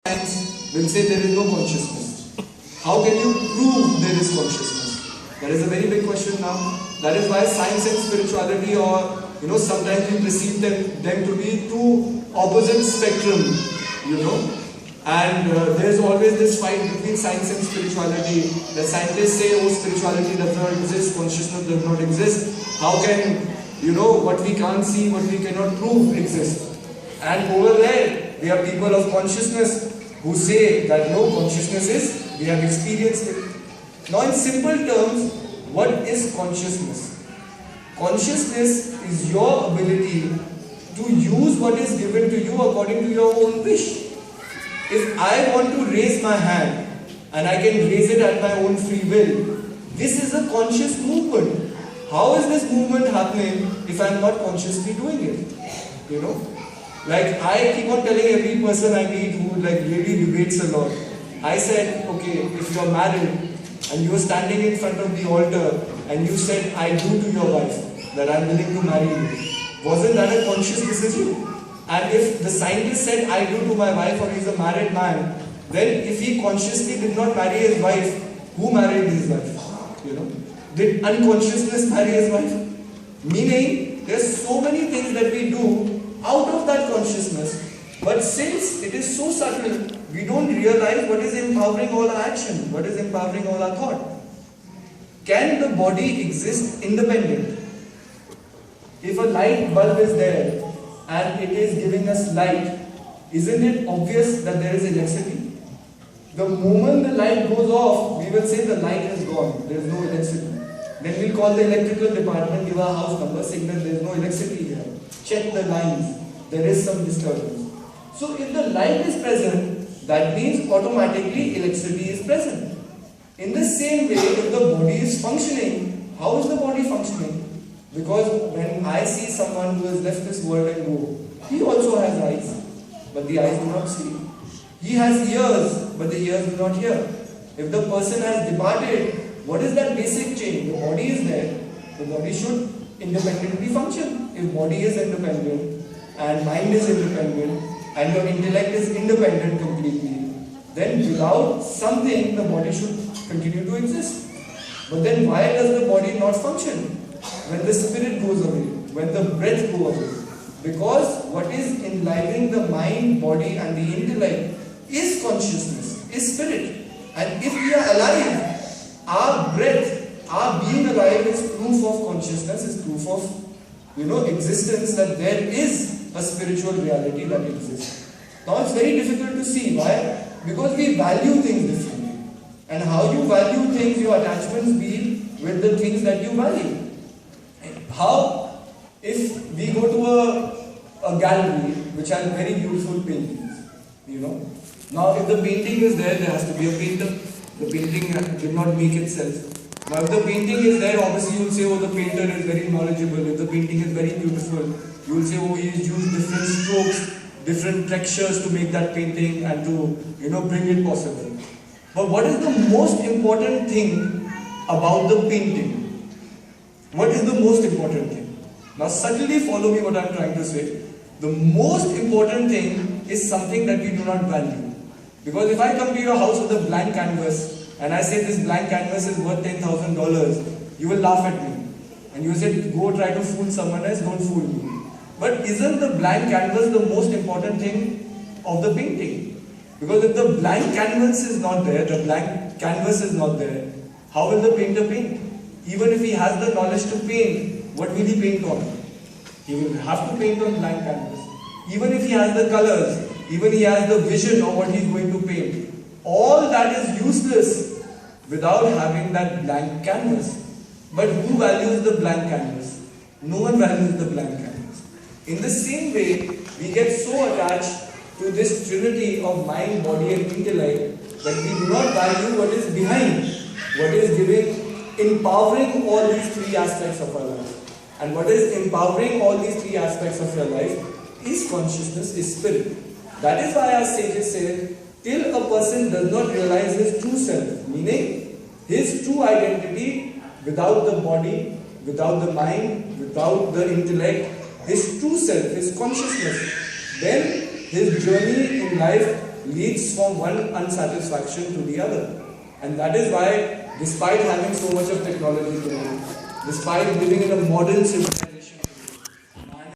science will say there is no consciousness. How can you prove there is consciousness? That is a very big question now. That is why science and spirituality, or sometimes we perceive them to be two opposite spectrum, And there's always this fight between science and spirituality. The scientists say, oh, spirituality does not exist, consciousness does not exist. How can, what we can't see, what we cannot prove exist? And over there, we have people of consciousness who say that no, consciousness is, we have experienced it. Now in simple terms, what is consciousness? Consciousness is your ability to use what is given to you according to your own wish. If I want to raise my hand and I can raise it at my own free will, this is a conscious movement. How is this movement happening if I am not consciously doing it? Like I keep on telling every person I meet who really debates a lot. I said, okay, if you are married and you are standing in front of the altar and you said, I do to your wife that I am willing to marry you, wasn't that a conscious decision? And if the scientist said, I do to my wife, or he's a married man, then if he consciously did not marry his wife, who married his wife? Did unconsciousness marry his wife? Meaning, there's so many things that we do out of that consciousness, but since it is so subtle, we don't realize what is empowering all our action, what is empowering all our thought. Can the body exist independent? If a light bulb is there and it is giving us light, isn't it obvious that there is electricity? The moment the light goes off, we will say the light is gone, there is no electricity. Then we'll call the electrical department, give our house number, saying that there is no electricity here. Check the lines, there is some disturbance. So if the light is present, that means automatically electricity is present. In the same way, if the body is functioning, how is the body functioning? Because when I see someone who has left this world and go, he also has eyes, but the eyes do not see. He has ears, but the ears do not hear. If the person has departed, what is that basic change? The body is there, the body should independently function. If body is independent, and mind is independent, and your intellect is independent completely, then without something, the body should continue to exist. But then why does the body not function? When the spirit goes away, when the breath goes away. Because what is enlivening the mind, body and the intellect is consciousness, is spirit. And if we are alive, our breath, our being alive is proof of consciousness, is proof of existence, that there is a spiritual reality that exists. Now it's very difficult to see. Why? Because we value things differently. And how you value things, your attachments be with the things that you value. How, if we go to a gallery which has very beautiful paintings, Now if the painting is there, there has to be a painter. The painting did not make itself. Now if the painting is there, obviously you will say, oh, the painter is very knowledgeable. If the painting is very beautiful, you will say, oh, he has used different strokes, different textures to make that painting and to, bring it possible. But what is the most important thing about the painting? What is the most important thing? Now subtly follow me what I am trying to say. The most important thing is something that we do not value. Because if I come to your house with a blank canvas and I say this blank canvas is worth $10,000, you will laugh at me. And you will say, go try to fool someone else, don't fool me. But isn't the blank canvas the most important thing of the painting? Because if the blank canvas is not there, the blank canvas is not there, how will the painter paint? Even if he has the knowledge to paint, what will he paint on? He will have to paint on blank canvas. Even if he has the colors, even he has the vision of what he is going to paint, all that is useless without having that blank canvas. But who values the blank canvas? No one values the blank canvas. In the same way, we get so attached to this trinity of mind, body and intellect that we do not value what is behind, what is empowering all these three aspects of our life. And what is empowering all these three aspects of your life is consciousness, is spirit. That is why our sages say, till a person does not realize his true self, meaning his true identity without the body, without the mind, without the intellect, his true self, his consciousness, then his journey in life leads from one unsatisfaction to the other. And that is why, despite having so much of technology today, despite living in a modern civilization,